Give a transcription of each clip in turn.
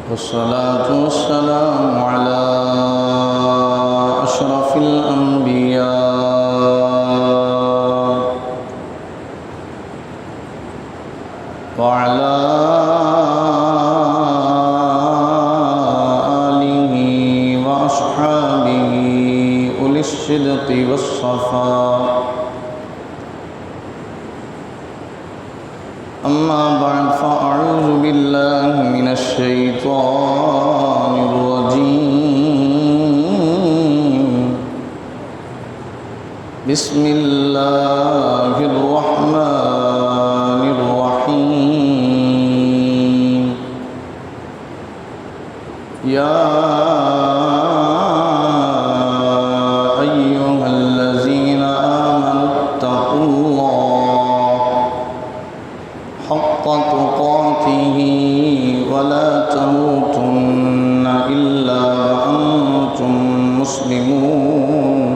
والصلاة والسلام على أشرف الأنبياء وعلى آله وأصحابه أولي الصدق والصفاء. أما بعد فأعوذ بالله من الشيطان الرجيم. بسم الله الرحمن الرحيم. يا أيها الذين آمنوا اتقوا الله حق تقاته ولا تموتن إلا وأنتم مسلمون.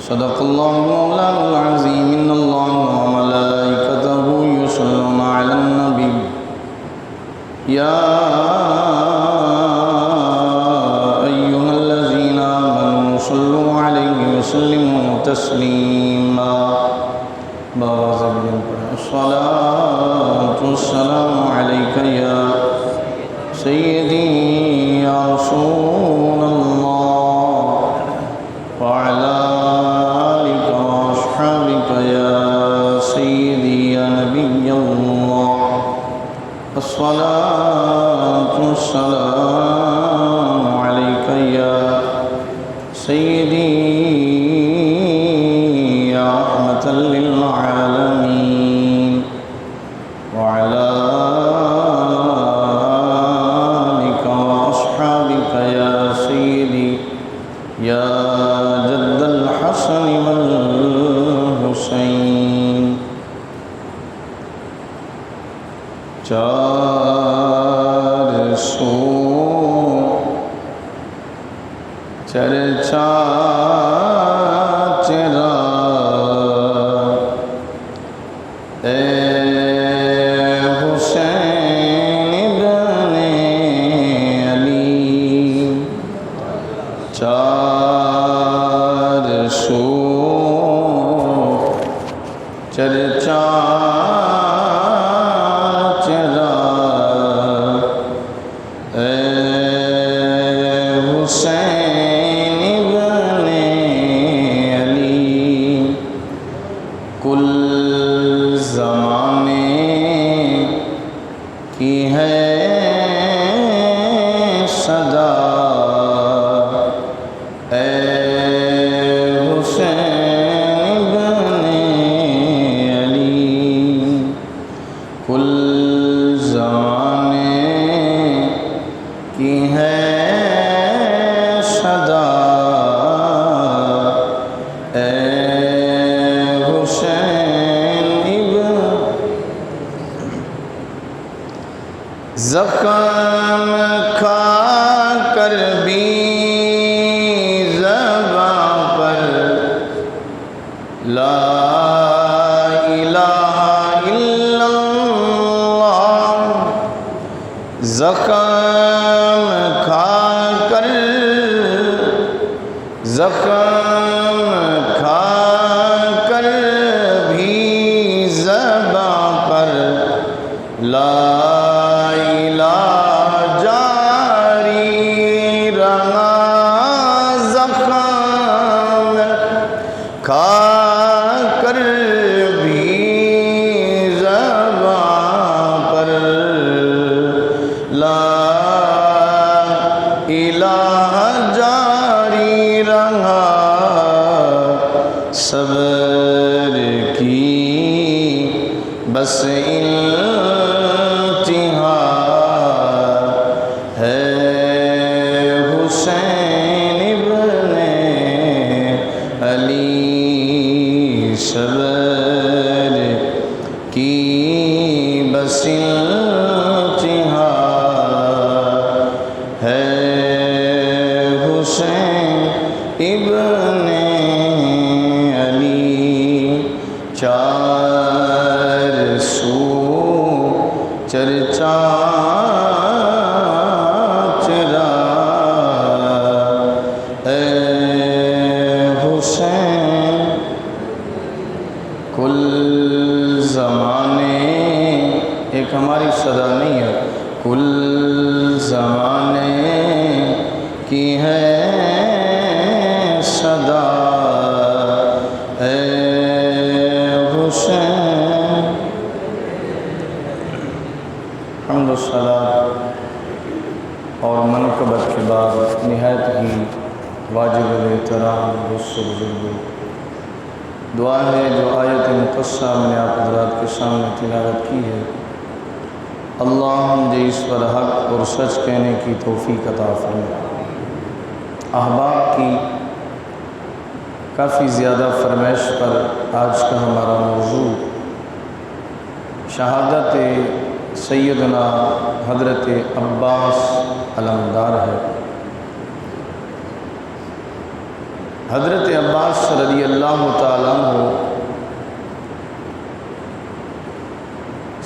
صدق الله مولانا العظيم. إن الله وملائكته يصلون على النبي يا أيها الذين آمنوا صلوا عليه وسلموا تسليما. الصلاة والسلام عليك يا سيدي يا رسول الله وعلى آلك وأصحابك يا سيدي يا نبي الله. الصلاة والسلام عليك يا سيدي يا رحمة للعالمين وعلى آلك وأصحابك يا سيدي يا جد الحسن والحسين. چار سو چرچا چرا اے حسین ابن علی. چار سو چرچا چرا اے حسین ابن علی. کل زمانے کی ہے صدا اے حسین ابن علی. کل زمانے کی ہے صدا اے زخم کھا کر بھی زباں پر لا الہ الا اللہ. زخم کھا کر زخم کھا کر بھی زباں پر لا کھا کر بھی زباں پر لا الہ جاری رہا. صبر کی بس انتہا ہے حسین ابن علی. صبر کی بس انتہا ہے حسین ابن علی چار سو چرچا چرا اے حسین کل زمانے، ایک ہماری صدا نہیں ہے، کل زمانے کی ہے صدا اے حسین۔ حمد و صلاۃ اور منقبت کے بعد نہایت ہی واجب الاحترام دوستوں بزرگوں، دعا ہے جو آیت مقدسہ میں نے آپ حضرات کے سامنے تلاوت کی ہے، اللہ مجھے اس پر حق اور سچ کہنے کی توفیق عطا فرمائے۔ احباب کی کافی زیادہ فرمائش پر آج کا ہمارا موضوع شہادت سیدنا حضرت عباس علمدار ہے۔ حضرت عباس رضی اللہ تعالیٰ عنہ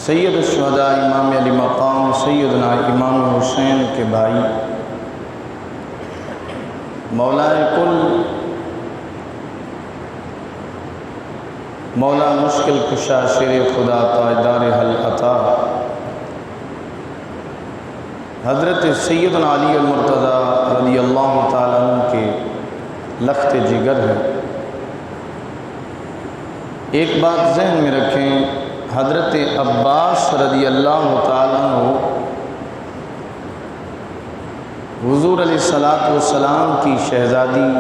سید الشہداء امام علی مقام سیدنا امام حسین کے بھائی، مولا کل، مولا مشکل کشا شیر خدا تاجدار حل عطا، حضرت سیدنا علی المرتضیٰ رضی اللہ تعالیٰ عنہ کے لخت جگر ہے۔ ایک بات ذہن میں رکھیں، حضرت عباس رضی اللہ تعالیٰ عنہ حضور علیہ السلام کی شہزادی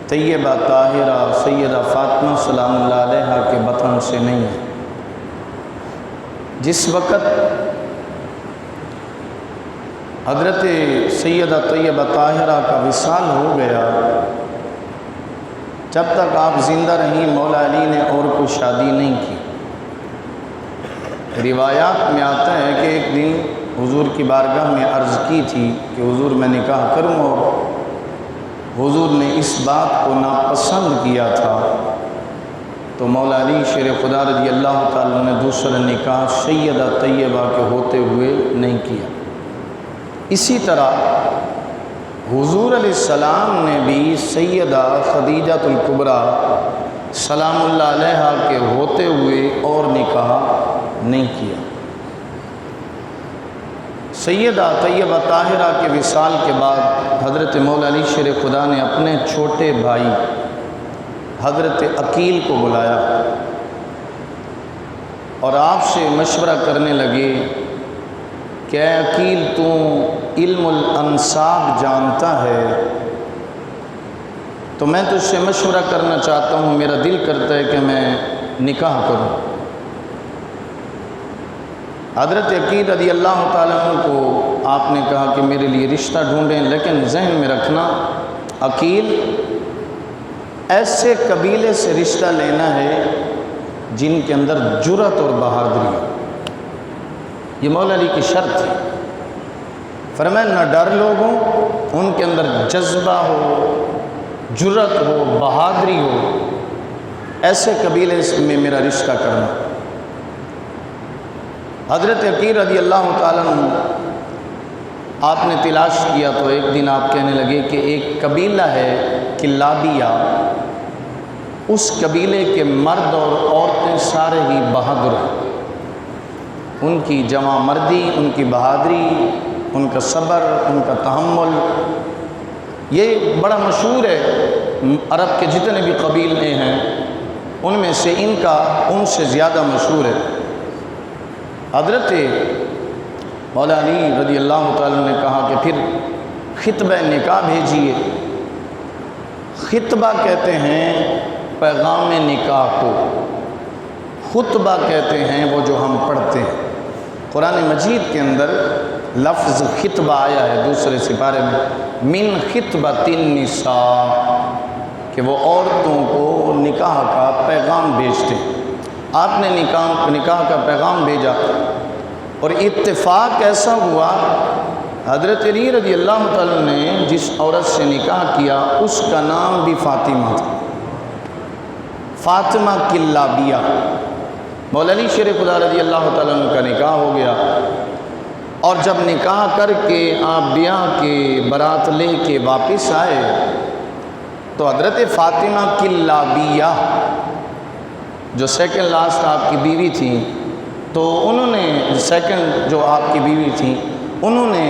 طیبہ طاہرہ سیدہ فاطمہ سلام اللہ علیہا کے بطن سے نہیں ہے۔ جس وقت حضرت سیدہ طیبہ طاہرہ کا وصال ہو گیا، جب تک آپ زندہ رہیں مولا علی نے اور کوئی شادی نہیں کی۔ روایات میں آتا ہے کہ ایک دن حضور کی بارگاہ میں عرض کی تھی کہ حضور میں نکاح کروں، اور حضور نے اس بات کو ناپسند کیا تھا، تو مولا علی شیر خدا رضی اللہ تعالیٰ نے دوسرا نکاح سیدہ طیبہ کے ہوتے ہوئے نہیں کیا۔ اسی طرح حضور علیہ السلام نے بھی سیدہ خدیجہ الکبریٰ سلام اللہ علیہا کے ہوتے ہوئے اور نکاح نہیں کیا۔ سیدہ طیبہ طاہرہ کے وصال کے بعد حضرت مولا علی شیر خدا نے اپنے چھوٹے بھائی حضرت عقیل کو بلایا اور آپ سے مشورہ کرنے لگے کہ اے عقیل، تو علم الانساب جانتا ہے، تو میں تجھ سے مشورہ کرنا چاہتا ہوں، میرا دل کرتا ہے کہ میں نکاح کروں۔ حضرت عقیل رضی اللہ تعالیٰ عنہ کو آپ نے کہا کہ میرے لیے رشتہ ڈھونڈیں، لیکن ذہن میں رکھنا عقیل ایسے قبیلے سے رشتہ لینا ہے جن کے اندر جرأت اور بہادری ہو۔ یہ مولا علی کی شرط تھی۔ فرمایا نہ ڈر لوگ ہوں، ان کے اندر جذبہ ہو، جرأت ہو، بہادری ہو، ایسے قبیلے میں میرا رشتہ کرنا۔ حضرت عقیل رضی اللہ تعالیٰ عنہ آپ نے تلاش کیا تو ایک دن آپ کہنے لگے کہ ایک قبیلہ ہے کلابیہ، اس قبیلے کے مرد اور عورتیں سارے ہی بہادر ہیں، ان کی جمع مردی، ان کی بہادری، ان کا صبر، ان کا تحمل، یہ بڑا مشہور ہے۔ عرب کے جتنے بھی قبیلے ہیں ان میں سے ان کا ان سے زیادہ مشہور ہے۔ حضرت مولا علی رضی اللہ تعالیٰ نے کہا کہ پھر خطبہ نکاح بھیجیے۔ خطبہ کہتے ہیں پیغام نکاح کو، خطبہ کہتے ہیں وہ جو ہم پڑھتے ہیں۔ قرآن مجید کے اندر لفظ خطبہ آیا ہے دوسرے سپارے میں، من خطبۃ النساء، کہ وہ عورتوں کو نکاح کا پیغام بھیجتے ہیں۔ آپ نے نکاح کا پیغام بھیجا اور اتفاق ایسا ہوا حضرت علی رضی اللہ تعالیٰ نے جس عورت سے نکاح کیا اس کا نام بھی فاطمہ تھا، فاطمہ کلابیہ۔ مولا علی شیر خدا رضی اللہ تعالیٰ عنہ کا نکاح ہو گیا، اور جب نکاح کر کے آپ بیاہ کے برات لے کے واپس آئے تو حضرت فاطمہ کلابیہ جو سیکنڈ لاسٹ آپ کی بیوی تھیں، تو انہوں نے سیکنڈ جو آپ کی بیوی تھیں انہوں نے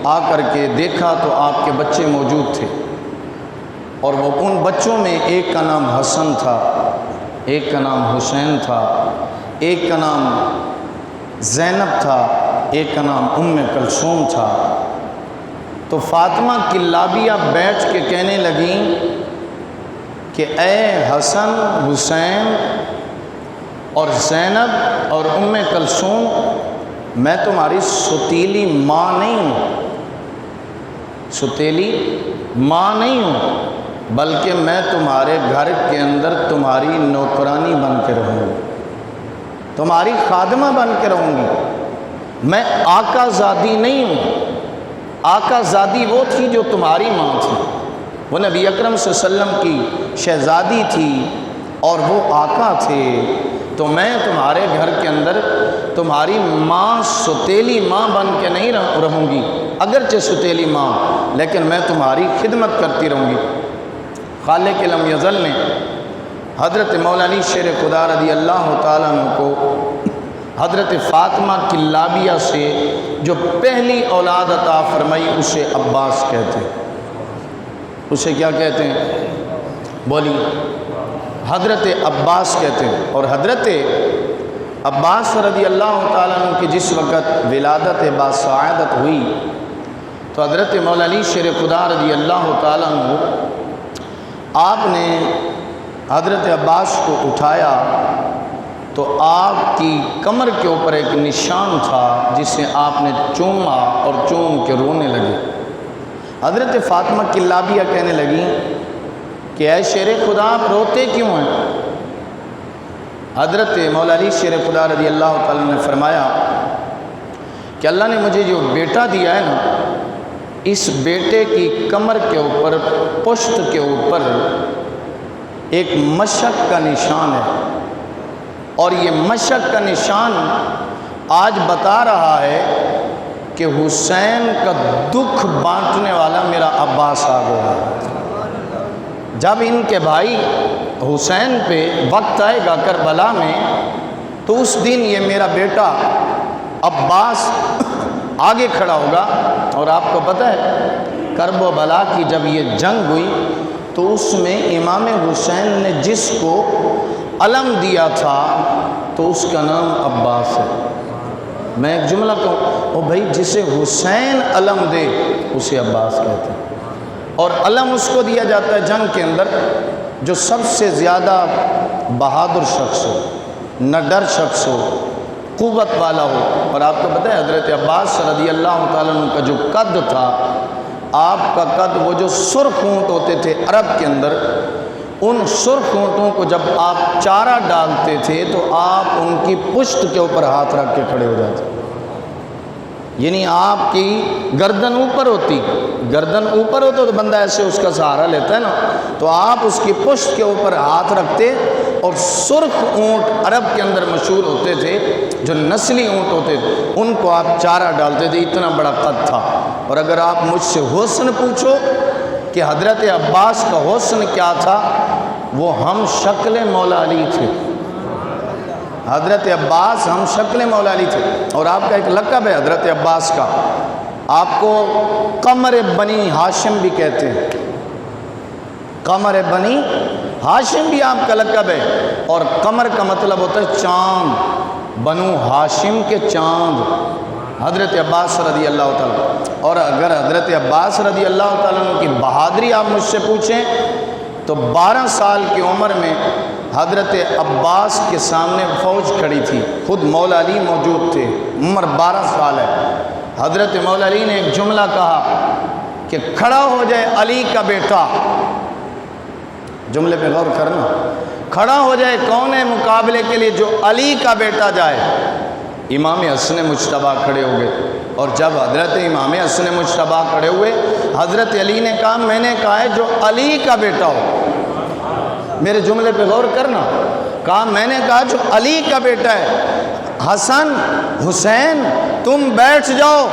آ کر کے دیکھا تو آپ کے بچے موجود تھے، اور وہ ان بچوں میں ایک کا نام حسن تھا، ایک کا نام حسین تھا، ایک کا نام زینب تھا، ایک کا نام ام کلثوم تھا۔ تو فاطمہ کلابیہ بیٹھ کے کہنے لگیں کہ اے حسن، حسین اور زینب اور ام کلثوم، میں تمہاری ستیلی ماں نہیں ہوں، ستیلی ماں نہیں ہوں، بلکہ میں تمہارے گھر کے اندر تمہاری نوکرانی بن کے رہوں گی، تمہاری خادمہ بن کے رہوں گی، میں آقا زادی نہیں ہوں۔ آقا زادی وہ تھی جو تمہاری ماں تھی، وہ نبی اکرم صلی اللہ علیہ وسلم کی شہزادی تھی اور وہ آقا تھے، تو میں تمہارے گھر کے اندر تمہاری ماں ستیلی ماں بن کے نہیں رہوں گی، اگرچہ ستیلی ماں، لیکن میں تمہاری خدمت کرتی رہوں گی۔ خالق لم یزل نے حضرت مولا علی شیر خدا رضی اللہ تعالیٰ عنہ کو حضرت فاطمہ کلابیہ سے جو پہلی اولاد عطا فرمائی اسے عباس کہتے ہیں۔ اسے کیا کہتے ہیں؟ بولی، حضرت عباس کہتے ہیں۔ اور حضرت عباس رضی اللہ تعالیٰ عنہ کی جس وقت ولادت باسعادت ہوئی تو حضرت مولا علی شیر خدا رضی اللہ تعالیٰ عنہ آپ نے حضرت عباس کو اٹھایا تو آپ کی کمر کے اوپر ایک نشان تھا جسے آپ نے چوما اور چوم کے رونے لگے۔ حضرت فاطمہ کلابیہ کہنے لگیں کہ اے شیر خدا آپ روتے کیوں ہیں؟ حضرت مولا علی شیر خدا رضی اللہ تعالیٰ نے فرمایا کہ اللہ نے مجھے جو بیٹا دیا ہے نا، اس بیٹے کی کمر کے اوپر، پشت کے اوپر ایک مشق کا نشان ہے، اور یہ مشق کا نشان آج بتا رہا ہے کہ حسین کا دکھ بانٹنے والا میرا عباس آ گیا۔ جب ان کے بھائی حسین پہ وقت آئے گا کربلا میں، تو اس دن یہ میرا بیٹا عباس آگے کھڑا ہوگا۔ اور آپ کو پتہ ہے کرب و بلا کی جب یہ جنگ ہوئی تو اس میں امام حسین نے جس کو علم دیا تھا تو اس کا نام عباس ہے۔ میں ایک جملہ کہوں، بھائی جسے حسین علم دے اسے عباس کہتے ہیں، اور علم اس کو دیا جاتا ہے جنگ کے اندر جو سب سے زیادہ بہادر شخص ہو، نڈر شخص ہو، قوت والا ہو۔ اور آپ کو پتہ ہے حضرت عباس رضی اللہ تعالیٰ عنہ کا جو قد تھا، آپ کا قد، وہ جو سرخ اونٹ ہوتے تھے عرب کے اندر، ان سرخ اونٹوں کو جب آپ چارہ ڈالتے تھے تو آپ ان کی پشت کے اوپر ہاتھ رکھ کے کھڑے ہو جاتے، یعنی آپ کی گردن اوپر ہوتی، گردن اوپر ہو تو بندہ ایسے اس کا سہارا لیتا ہے نا، تو آپ اس کی پشت کے اوپر ہاتھ رکھتے، اور سرخ اونٹ عرب کے اندر مشہور ہوتے تھے، جو نسلی اونٹ ہوتے تھے، ان کو آپ چارہ ڈالتے تھے، اتنا بڑا قد تھا۔ اور اگر آپ مجھ سے حسن پوچھو کہ حضرت عباس کا حسن کیا تھا، وہ ہم شکل مولا علی تھے۔ حضرت عباس ہم شکل مولا علی تھے، اور آپ کا ایک لقب ہے حضرت عباس کا، آپ کو قمر بنی ہاشم بھی کہتے ہیں، قمر بنی ہاشم بھی آپ کا لقب ہے، اور قمر کا مطلب ہوتا ہے چاند، بنو ہاشم کے چاند، حضرت عباس رضی اللہ تعالیٰ۔ اور اگر حضرت عباس رضی اللہ تعالیٰ عنہ کی بہادری آپ مجھ سے پوچھیں تو 12 سال کی عمر میں حضرت عباس کے سامنے فوج کھڑی تھی، خود مولا علی موجود تھے، عمر 12 سال ہے۔ حضرت مولا علی نے ایک جملہ کہا کہ کھڑا ہو جائے علی کا بیٹا، جملے پہ غور کرنا، کھڑا ہو جائے کون ہے مقابلے کے لیے؟ جو علی کا بیٹا جائے۔ امام حسن مجتبیٰ کھڑے ہو گئے، اور جب حضرت امام حسن مجتبیٰ کھڑے ہوئے، حضرت علی نے کہا میں نے کہا ہے جو علی کا بیٹا ہو، میرے جملے پہ غور کرنا، کہا میں نے کہا جو علی کا بیٹا ہے، حسن حسین تم بیٹھ جاؤ،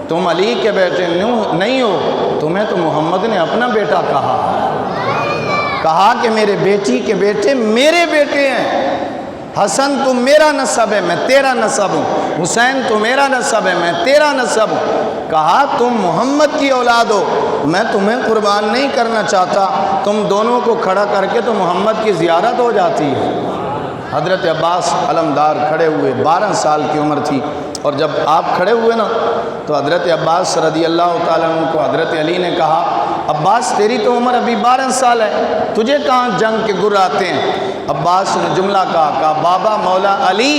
تم علی کے بیٹے نہیں ہو، تمہیں تو محمد نے اپنا بیٹا کہا کہ میرے بیٹی کے بیٹے میرے بیٹے ہیں، حسن تو میرا نسب ہے میں تیرا نسب ہوں، حسین تو میرا نسب ہے میں تیرا نسب ہوں، کہا تم محمد کی اولاد ہو، میں تمہیں قربان نہیں کرنا چاہتا، تم دونوں کو کھڑا کر کے تو محمد کی زیارت ہو جاتی ہے۔ حضرت عباس علمدار کھڑے ہوئے، 12 سال کی عمر تھی، اور جب آپ کھڑے ہوئے نا تو حضرت عباس رضی اللہ تعالیٰ عنہ کو حضرت علی نے کہا عباس تیری تو عمر ابھی 12 سال ہے، تجھے کہاں جنگ کے گر آتے ہیں؟ عباس نے جملہ کہا بابا مولا علی،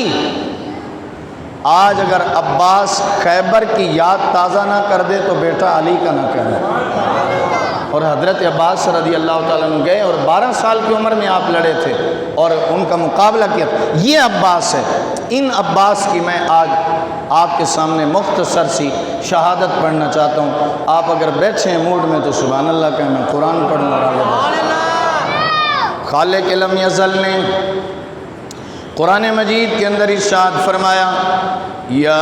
آج اگر عباس خیبر کی یاد تازہ نہ کر دے تو بیٹا علی کا نہ کہنا۔ اور حضرت عباس رضی اللہ تعالیٰ عنہ گئے، اور 12 سال کی عمر میں آپ لڑے تھے اور ان کا مقابلہ کیا۔ یہ عباس ہے، ان عباس کی میں آج آپ کے سامنے مختصر سی شہادت پڑھنا چاہتا ہوں۔ آپ اگر بیٹھے ہیں موڈ میں تو سبحان اللہ کہیں، میں قرآن پڑھوں اور خالق لم یزل نے قرآن مجید کے اندر ارشاد فرمایا یا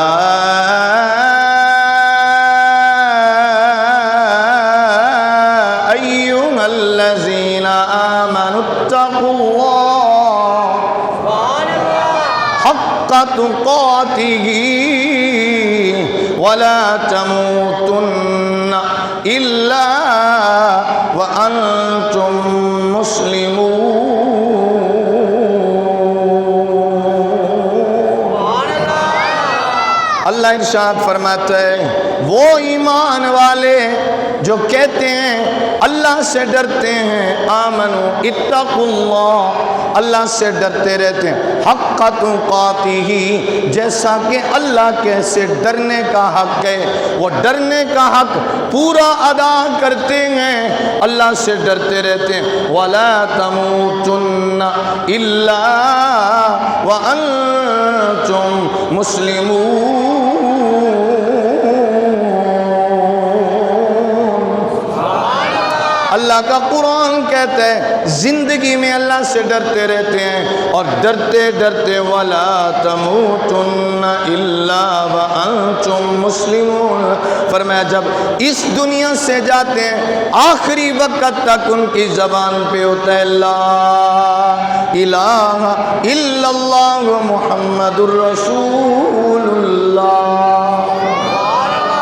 ایھا الذین آمنوا اتقوا اللہ حق تقاتہ ولا تموتن الا وانتم مسلمون۔ اللہ ارشاد فرماتا ہے وہ ایمان والے جو کہتے ہیں اللہ سے ڈرتے ہیں، آمنو اتقوا اللہ، اللہ سے ڈرتے رہتے ہیں، حق تقاتہ، جیسا کہ اللہ کیسے ڈرنے کا حق ہے وہ ڈرنے کا حق پورا ادا کرتے ہیں، اللہ سے ڈرتے رہتے ہیں، ولا تموتن الا وانتم مسلمون۔ اللہ کا قرآن کہتا ہے زندگی میں اللہ سے ڈرتے رہتے ہیں، اور ڈرتے ڈرتے وَلَا تَمُوتُنَّ إِلَّا وَأَنْتُمْ مُسْلِمُونَ، فرمایا جب اس دنیا سے جاتے ہیں آخری وقت تک ان کی زبان پہ ہوتا ہے لا الہ الا اللہ محمد الرسول اللہ۔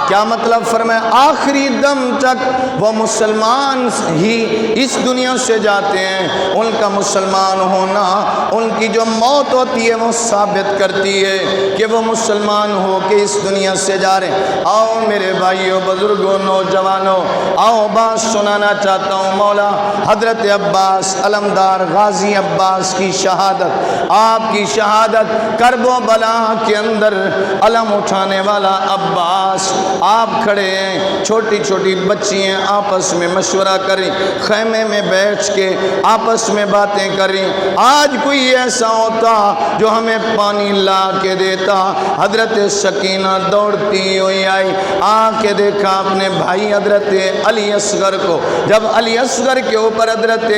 کیا مطلب؟ فرمایا آخری دم تک وہ مسلمان ہی اس دنیا سے جاتے ہیں، ان کا مسلمان ہونا، ان کی جو موت ہوتی ہے وہ ثابت کرتی ہے کہ وہ مسلمان ہو کے اس دنیا سے جا رہے ہیں۔ آؤ میرے بھائیوں، بزرگوں، نوجوانوں، آؤ بات سنانا چاہتا ہوں۔ مولا حضرت عباس علمدار غازی عباس کی شہادت، آپ کی شہادت کرب و بلا کے اندر علم اٹھانے والا عباس، آپ کھڑے ہیں، چھوٹی چھوٹی بچیاں آپس میں مشورہ کریں، خیمے میں بیٹھ کے آپس میں باتیں کریں، آج کوئی ایسا ہوتا جو ہمیں پانی لا کے دیتا۔ حضرت سکینہ دوڑتی ہوئی آئی، آ کے دیکھا اپنے بھائی حضرت علی اصغر کو، جب علی اصغر کے اوپر حضرت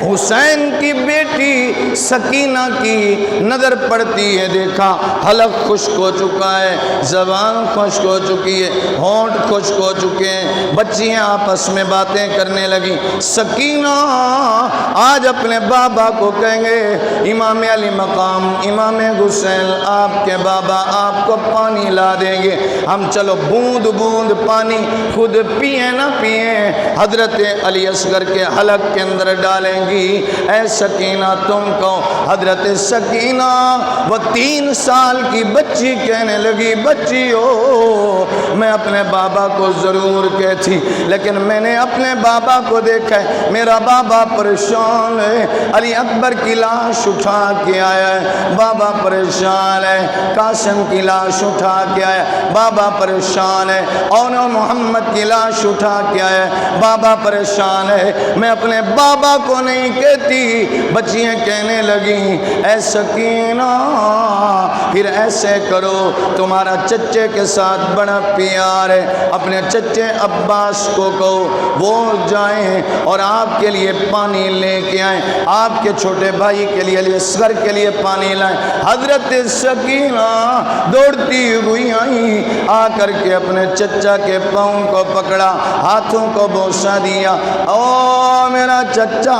حسین کی بیٹی سکینہ کی نظر پڑتی ہے، دیکھا حلق خشک ہو چکا ہے، زبان خشک ہو چکی ہے، ہونٹ خشک ہو چکے ہیں، بچیاں آپس میں باتیں کرنے لگی۔ سکینہ آج اپنے بابا کو کہیں گے امام علی مقام امام حسین آپ کے بابا آپ کو پانی لا دیں گے، ہم چلو بوند بوند پانی خود پیئیں نہ پیئیں حضرت علی اصغر کے حلق کے اندر ڈالیں گی۔ اے سکینہ تم کو، حضرت سکینہ وہ 3 سال کی بچی کہنے لگی بچی ہو میں اپنے بابا کو ضرور کہتی، لیکن میں نے اپنے بابا کو دیکھا ہے، میرا بابا پریشان ہے، علی اکبر کی لاش اٹھا کے آیا ہے، بابا پریشان ہے، قاسم کی لاش اٹھا کے آیا ہے، بابا پریشان ہے، اور محمد کی لاش اٹھا کے آیا ہے، بابا پریشان ہے۔ میں اپنے بابا کو نہیں کہتی، بچیاں کہنے لگیں اے سکینہ پھر ایسے کرو، تمہارا چچے کے ساتھ بڑا پیار ہے، اپنے چچے عباس کو کہو وہ جائیں اور آپ کے لیے پانی لے کے آئیں، آپ کے چھوٹے بھائی کے لیے، علی اصغر کے لیے پانی لائیں۔ حضرت سکینہ دوڑتی ہوئی آئیں، آ کر کے اپنے چچا کے پاؤں کو پکڑا، ہاتھوں کو بوسہ دیا، او میرا چچا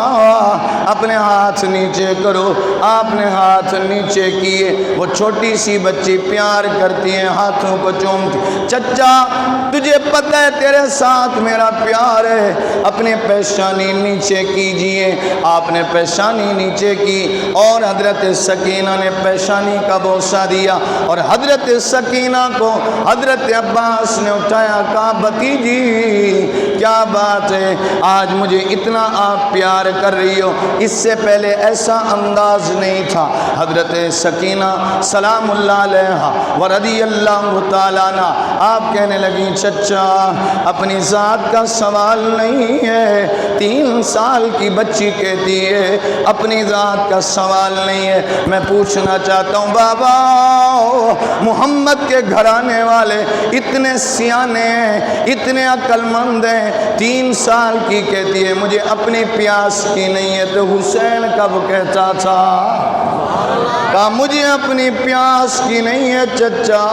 اپنے ہاتھ نیچے کرو۔ آپ نے ہاتھ نیچے کیے، وہ چھوٹی سی بچی پیار کرتی ہے، ہاتھوں کو چومتی، چچا تجھے پتہ ہے تیرے ساتھ میرا پیار ہے، اپنے پیشانی نیچے کیجئے۔ آپ نے پیشانی نیچے کی اور حضرت سکینہ نے پیشانی کا بوسہ دیا، اور حضرت سکینہ کو حضرت عباس نے اٹھایا، کہا بھتیجی کیا بات ہے، آج مجھے اتنا آپ پیار کر رہی ہو، اس سے پہلے ایسا انداز نہیں تھا۔ حضرت سکینہ سلام اللہ علیہا ورضی اللہ تعالیٰ عنہ آپ کہنے لگیں چچا اپنی ذات کا سوال نہیں ہے، 3 سال کی بچی کہتی ہے اپنی ذات کا سوال نہیں ہے، میں پوچھنا چاہتا ہوں بابا محمد کے گھرانے والے اتنے سیانے ہیں، اتنے عقل مند ہیں، 3 سال کی کہتی ہے مجھے اپنی پیاس کی نہیں ہے، تو حسین کب کہتا تھا؟ کہا مجھے اپنی پیاس کی نہیں ہے چچا،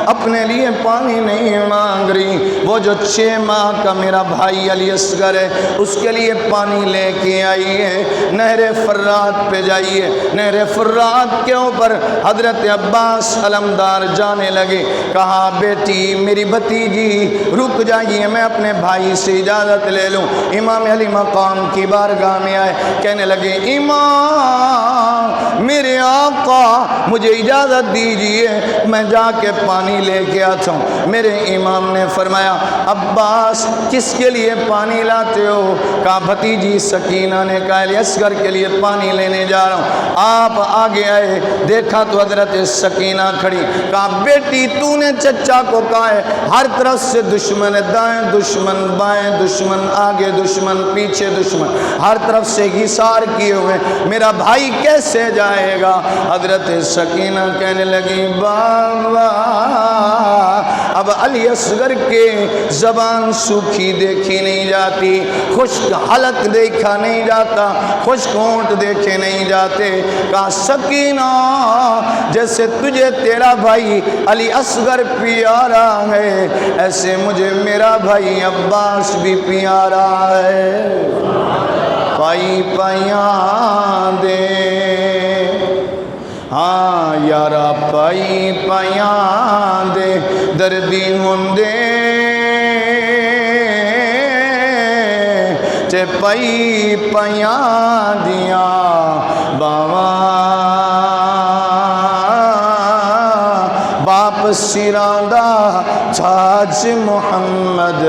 اپنے لیے پانی نہیں مانگ رہی، وہ جو 6 ماہ کا میرا بھائی علی اصغر ہے اس کے لیے پانی لے کے آئی ہے، نہر فرات پہ جائیے۔ نہر فرات کے اوپر حضرت عباس علمدار جانے لگے، کہا بیٹی میری بھتیجی رک جائیے، میں اپنے بھائی سے اجازت لے لوں۔ امام علی مقام کی بارگاہ میں آئے، کہنے لگے امام میرے آقا مجھے اجازت دیجئے میں جا کے پانی لے کے آتا ہوں۔ میرے امام نے فرمایا عباس کس کے لیے پانی لاتے ہو؟ کہا بھتیجی سکینہ نے کہا علی اصغر کے لیے پانی لینے جا رہا ہوں۔ آپ آگے آئے، دیکھا تو حضرت سکینہ کھڑی، کہا بیٹی تو نے چچا کو کہا ہے ہر طرف سے دشمن ہے، دائیں دشمن بائیں دشمن آگے دشمن پیچھے دشمن، ہر طرف سے حصار کیے ہوئے، میرا بھائی کیسے جائے گا؟ حضرت سکینہ کہنے لگی بابا اب علی اصغر کے زبان سوکھی دیکھی نہیں جاتی، خشک حلق دیکھا نہیں جاتا، خشک ہونٹ دیکھے نہیں جاتے۔ کہا سکینہ جیسے تجھے تیرا بھائی علی اصغر پیارا ہے ایسے مجھے میرا بھائی عباس بھی پیارا ہے، پائی پائیاں دے ہاں یارا پائی پائیاں دے دردی ہوندے تے پائی پائیاں دیاں باواں باپ سیران دا تاج محمد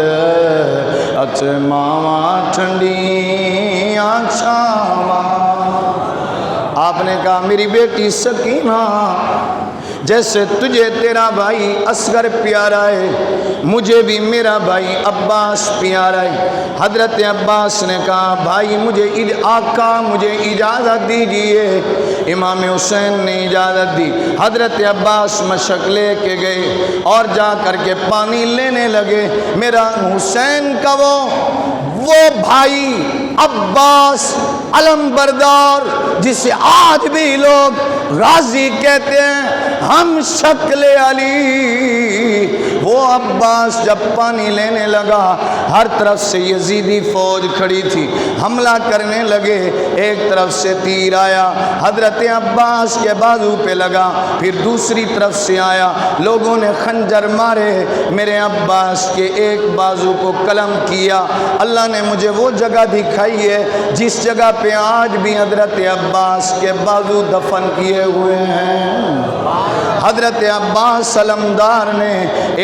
ات ماواں ٹھنڈیاں چھاواں۔ آپ نے کہا میری بیٹی سکینہ جیسے تجھے تیرا بھائی اصغر پیارا ہے مجھے بھی میرا بھائی عباس پیارا ہے۔ حضرت عباس نے کہا بھائی مجھے آقا مجھے اجازت دیجئے۔ امام حسین نے اجازت دی، حضرت عباس مشق لے کے گئے اور جا کر کے پانی لینے لگے۔ میرا حسین کا وہ بھائی عباس علم بردار جسے آج بھی لوگ غازی کہتے ہیں، ہم شکل علی، وہ عباس جب پانی لینے لگا ہر طرف سے یزیدی فوج کھڑی تھی، حملہ کرنے لگے، ایک طرف سے تیر آیا حضرت عباس کے بازو پہ لگا، پھر دوسری طرف سے آیا، لوگوں نے خنجر مارے، میرے عباس کے ایک بازو کو قلم کیا۔ اللہ نے مجھے وہ جگہ دکھائی ہے جس جگہ پہ آج بھی حضرت عباس کے بازو دفن کیے ہوئے ہیں۔ حضرت عباس علمدار نے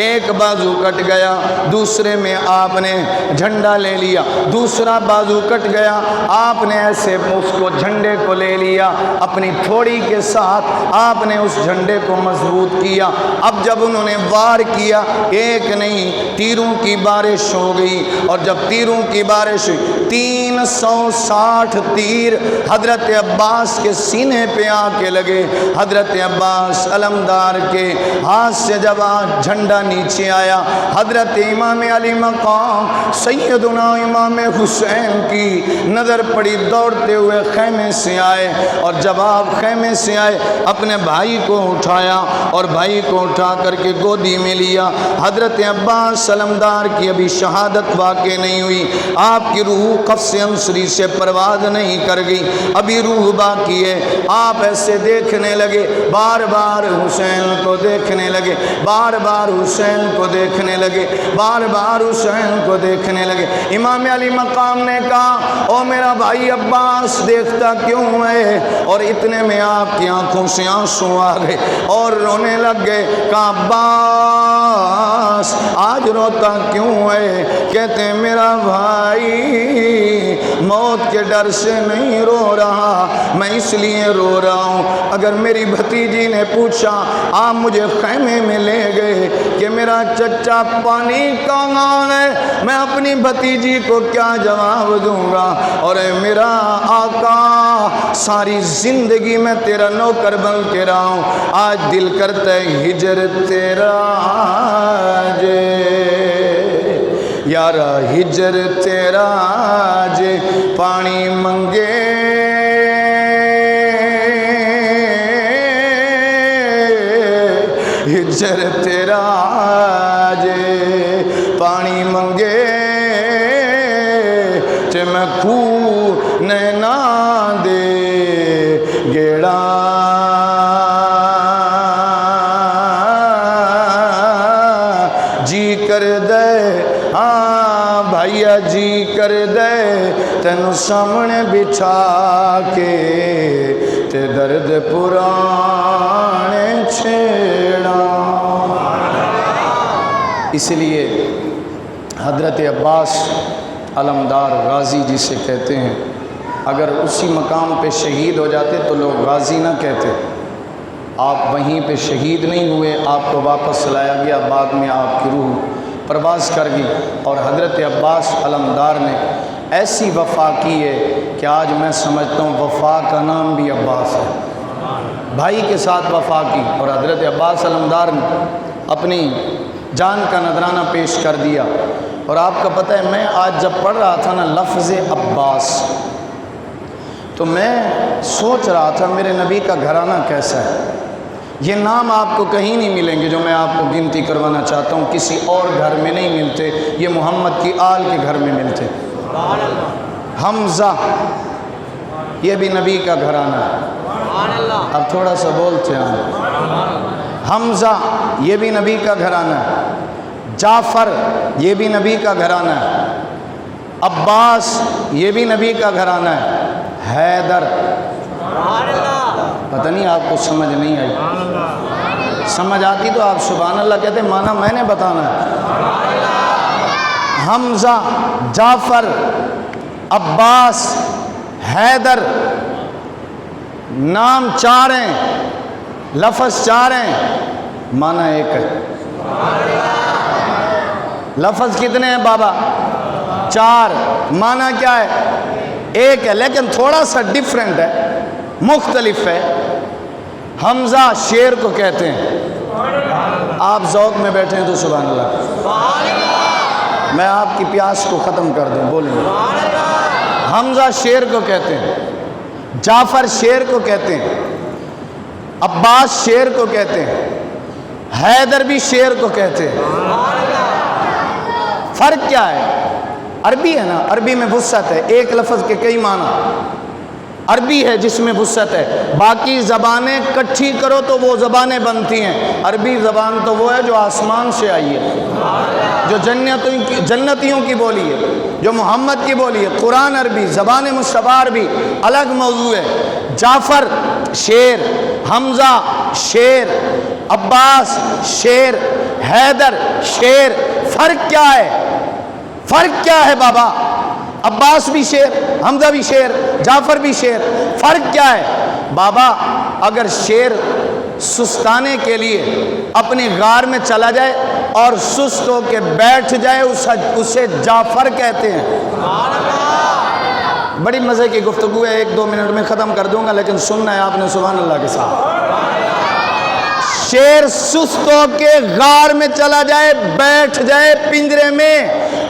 ایک بازو کٹ گیا، دوسرے میں آپ نے جھنڈا لے لیا، دوسرا بازو کٹ گیا، آپ نے ایسے اس کو جھنڈے کو لے لیا، اپنی تھوڑی کے ساتھ آپ نے اس جھنڈے کو مضبوط کیا۔ اب جب انہوں نے وار کیا، ایک نہیں تیروں کی بارش ہو گئی، اور جب تیروں کی بارش ہوئی 360 تیر حضرت عباس کے سینے پہ آ کے لگے۔ حضرت عباس علمدار کے ہاتھ سے جب جھنڈا نیچے آیا، حضرت امام علی مقام سیدنا امام حسین کی نظر پڑی، دوڑتے ہوئے خیمے سے آئے، اور جب آپ خیمے سے آئے اپنے بھائی کو اٹھایا اور بھائی کو اٹھا کر کے گودی میں لیا۔ حضرت عباس علمدار کی ابھی شہادت واقع نہیں ہوئی، آپ کی روح قفس انصری سے پرواز نہیں کر گئی، ابھی روح باقی ہے۔ آپ ایسے دیکھنے لگے، بار بار حسین کو دیکھنے لگے، بار بار حسین کو دیکھنے لگے، بار بار حسین کو دیکھنے لگے۔ امام علی مقام نے کہا او میرا بھائی عباس دیکھتا کیوں ہے؟ اور اتنے میں آپ کی آنکھوں سے آنسو آ گئے اور رونے لگ گئے۔ کہا عباس آج روتا کیوں ہے؟ کہتے ہیں میرا بھائی موت کے ڈر سے نہیں رو رہا، میں اس لیے رو رہا ہوں، اگر میری بھتیجی نے پوچھا آپ مجھے خیمے میں لے گئے کہ میرا چچا پانی کہاں ہے، میں اپنی بھتیجی کو کیا جواب دوں گا؟ اور اے میرا آقا ساری زندگی میں تیرا نوکر بن کے رہا ہوں، آج دل کرتا ہے ہجر تیرا جے یارا، ہجر تیرا جے پانی منگے، ہجر تیرا جے پانی منگے، تے میں کھو نینا دے گیڑا، جی کر دے ہاں بھائیا جی کر دے تینو سامنے بچھا کے تے درد پرانے چھیڑا۔ اس لیے حضرت عباس علمدار غازی جسے کہتے ہیں، اگر اسی مقام پہ شہید ہو جاتے تو لوگ غازی نہ کہتے۔ آپ وہیں پہ شہید نہیں ہوئے، آپ کو واپس لایا گیا، بعد میں آپ کی روح پرواز کر گئی، اور حضرت عباس علمدار نے ایسی وفا کی ہے کہ آج میں سمجھتا ہوں وفا کا نام بھی عباس ہے۔ بھائی کے ساتھ وفا کی، اور حضرت عباس علمدار نے اپنی جان کا نذرانہ پیش کر دیا۔ اور آپ کا پتہ ہے میں آج جب پڑھ رہا تھا نا لفظ عباس، تو میں سوچ رہا تھا میرے نبی کا گھرانہ کیسا ہے۔ یہ نام آپ کو کہیں نہیں ملیں گے جو میں آپ کو گنتی کروانا چاہتا ہوں، کسی اور گھر میں نہیں ملتے، یہ محمد کی آل کے گھر میں ملتے۔ حمزہ یہ بھی نبی کا گھرانہ ہے، اب تھوڑا سا بولتے ہیں۔ حمزہ یہ بھی نبی کا گھرانہ ہے، جعفر یہ بھی نبی کا گھرانہ ہے، عباس یہ بھی نبی کا گھرانہ ہے، حیدر پتہ نہیں آپ کو سمجھ نہیں آئی، سمجھ آتی تو آپ سبحان اللہ کہتے، مانا میں نے بتانا ہے۔ حمزہ، جعفر، عباس، حیدر، نام چار ہیں، لفظ چار ہیں، مانا ایک ہے۔ لفظ کتنے ہیں بابا؟ چار، مانا کیا ہے؟ ایک ہے، لیکن تھوڑا سا ڈیفرنٹ ہے، مختلف ہے۔ حمزہ شیر کو کہتے ہیں، آپ ذوق میں بیٹھے ہیں تو سبحان اللہ، میں آپ کی پیاس کو ختم کر دوں، بولیں۔ حمزہ شیر کو کہتے ہیں، جعفر شیر کو کہتے ہیں، عباس شیر کو کہتے ہیں، حیدر بھی شیر کو کہتے ہیں۔ فرق کیا ہے؟ عربی ہے نا، عربی میں وسعت ہے، ایک لفظ کے کئی معنی، عربی ہے جس میں وسعت ہے، باقی زبانیں کٹھی کرو تو وہ زبانیں بنتی ہیں، عربی زبان تو وہ ہے جو آسمان سے آئی ہے، جو جنتیوں کی بولی ہے، جو محمد کی بولی ہے۔ قرآن عربی، زبان مصطفیٰ عربی، الگ موضوع ہے۔ جعفر شیر، حمزہ شیر، عباس شیر، حیدر شیر، فرق کیا ہے؟ فرق کیا ہے بابا؟ عباس بھی شیر، حمزہ بھی شیر، جعفر بھی شیر، فرق کیا ہے؟ بابا اگر شیر سستانے کے لیے اپنی غار میں چلا جائے اور سست ہو کے بیٹھ جائے اسے جعفر کہتے ہیں۔ بڑی مزے کی گفتگو ہے، 1-2 منٹ میں ختم کر دوں گا، لیکن سننا ہے آپ نے سبحان اللہ کے ساتھ۔ شیر سست ہو کے غار میں چلا جائے، بیٹھ جائے پنجرے میں،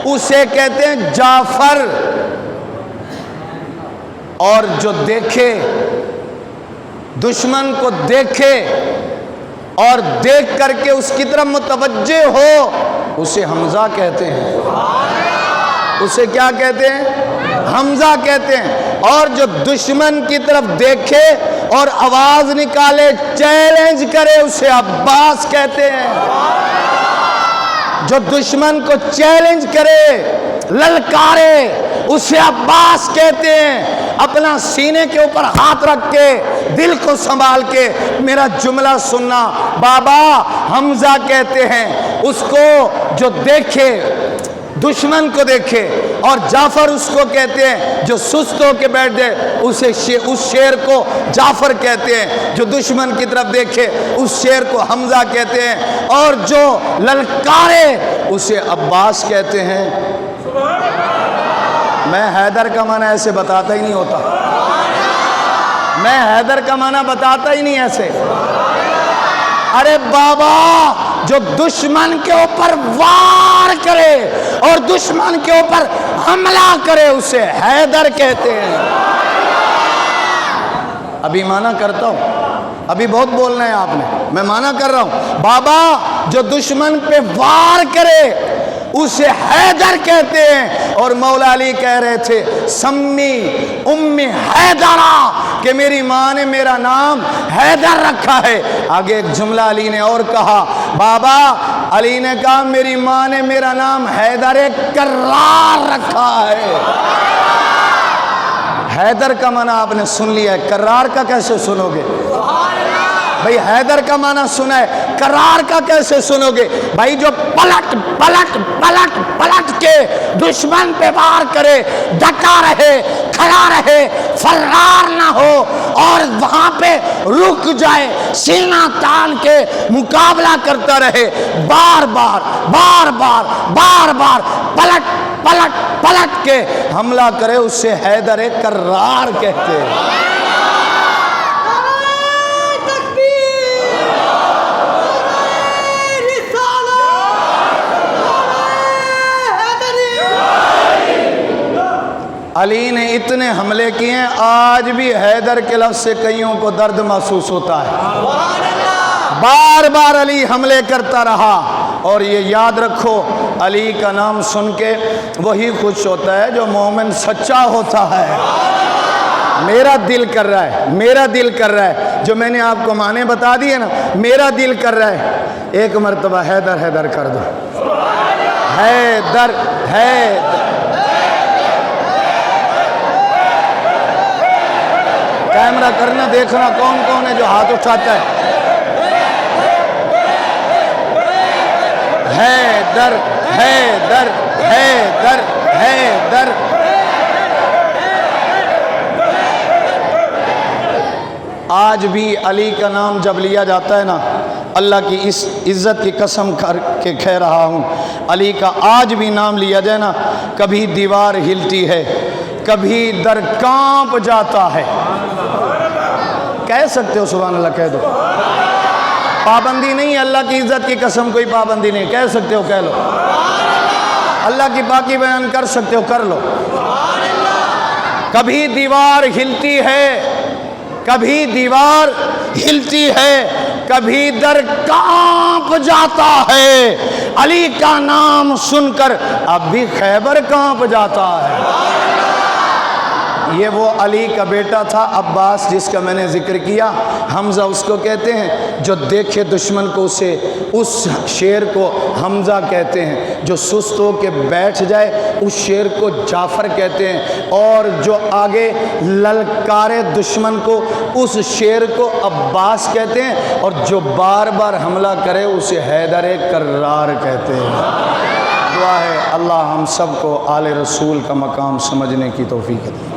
اسے کہتے ہیں جعفر۔ اور جو دیکھے، دشمن کو دیکھے اور دیکھ کر کے اس کی طرف متوجہ ہو، اسے حمزہ کہتے ہیں۔ اسے کیا کہتے ہیں؟ حمزہ کہتے ہیں۔ اور جو دشمن کی طرف دیکھے اور آواز نکالے، چیلنج کرے، اسے عباس کہتے ہیں۔ جو دشمن کو چیلنج کرے، للکارے، اسے عباس کہتے ہیں۔ اپنا سینے کے اوپر ہاتھ رکھ کے، دل کو سنبھال کے میرا جملہ سننا، بابا حمزہ کہتے ہیں اس کو جو دیکھے، دشمن کو دیکھے، اور جعفر اس کو کہتے ہیں جو سست ہو کے بیٹھ جائے، اس شیر کو جعفر کہتے ہیں۔ جو دشمن کی طرف دیکھے اس شیر کو حمزہ کہتے ہیں، اور جو للکارے اسے عباس کہتے ہیں۔ میں حیدر کا معنی ایسے بتاتا ہی نہیں ہوتا، میں حیدر کا معنی بتاتا ہی نہیں ایسے۔ ارے بابا جو دشمن کے اوپر وار کرے اور دشمن کے اوپر حملہ کرے اسے حیدر کہتے ہیں۔ ابھی معنی کرتا ہوں، ابھی بہت بولنا ہے آپ نے، میں معنی کر رہا ہوں۔ بابا جو دشمن پہ وار کرے اسے حیدر کہتے ہیں۔ اور مولا علی کہہ رہے تھے سمی امی حیدرہ، کہ میری ماں نے میرا نام حیدر رکھا ہے۔ آگے ایک جملہ علی نے اور کہا، بابا علی نے کہا میری ماں نے میرا نام حیدر کرار رکھا ہے۔ حیدر کا معنی آپ نے سن لیا ہے، کرار کا کیسے سنو گے بھائی؟ حیدر کا معنی سنا ہے، کرار کا کیسے سنو گے بھائی؟ جو پلٹ پلٹ پلٹ پلٹ کے دشمن پہ وار کرے، ڈٹا رہے، کھڑا رہے، فرار نہ ہو، اور وہاں پہ رک جائے، سینہ تان کے مقابلہ کرتا رہے، بار بار بار بار بار بار پلٹ پلٹ پلٹ کے حملہ کرے، اسے حیدر کرار کہتے ہیں۔ علی نے اتنے حملے کیے ہیں، آج بھی حیدر کے لفظ سے کئیوں کو درد محسوس ہوتا ہے۔ بار بار علی حملے کرتا رہا، اور یہ یاد رکھو علی کا نام سن کے وہی خوش ہوتا ہے جو مومن سچا ہوتا ہے۔ میرا دل کر رہا ہے، میرا دل کر رہا ہے، جو میں نے آپ کو معنی بتا دی ہے نا، میرا دل کر رہا ہے ایک مرتبہ حیدر حیدر کر دو، حیدر حیدر۔ کیمرہ کرنا، دیکھنا کون کون ہے جو ہاتھ اٹھاتا ہے۔ حیدر حیدر حیدر حیدر۔ آج بھی علی کا نام جب لیا جاتا ہے نا، اللہ کی اس عزت کی قسم کر کے کہہ رہا ہوں، علی کا آج بھی نام لیا جائے نا، کبھی دیوار ہلتی ہے، کبھی در کانپ جاتا ہے۔ کہہ سکتے ہو سبحان اللہ، کہہ دو، پابندی نہیں ہے، اللہ کی عزت کی قسم کوئی پابندی نہیں، کہہ سکتے ہو کہہ لو، اللہ کی باقی بیان کر سکتے ہو کر لو۔ کبھی دیوار ہلتی ہے، کبھی دیوار ہلتی ہے، کبھی در کانپ جاتا ہے۔ علی کا نام سن کر اب بھی خیبر کانپ جاتا ہے۔ یہ وہ علی کا بیٹا تھا عباس جس کا میں نے ذکر کیا. حمزہ اس کو کہتے ہیں جو دیکھے دشمن کو اسے اس شیر کو حمزہ کہتے ہیں. جو سست ہو کے بیٹھ جائے اس شیر کو جعفر کہتے ہیں. اور جو آگے للکارے دشمن کو اس شیر کو عباس کہتے ہیں. اور جو بار بار حملہ کرے اسے حیدر کرار کہتے ہیں. دعا ہے اللہ ہم سب کو آل رسول کا مقام سمجھنے کی توفیق دے.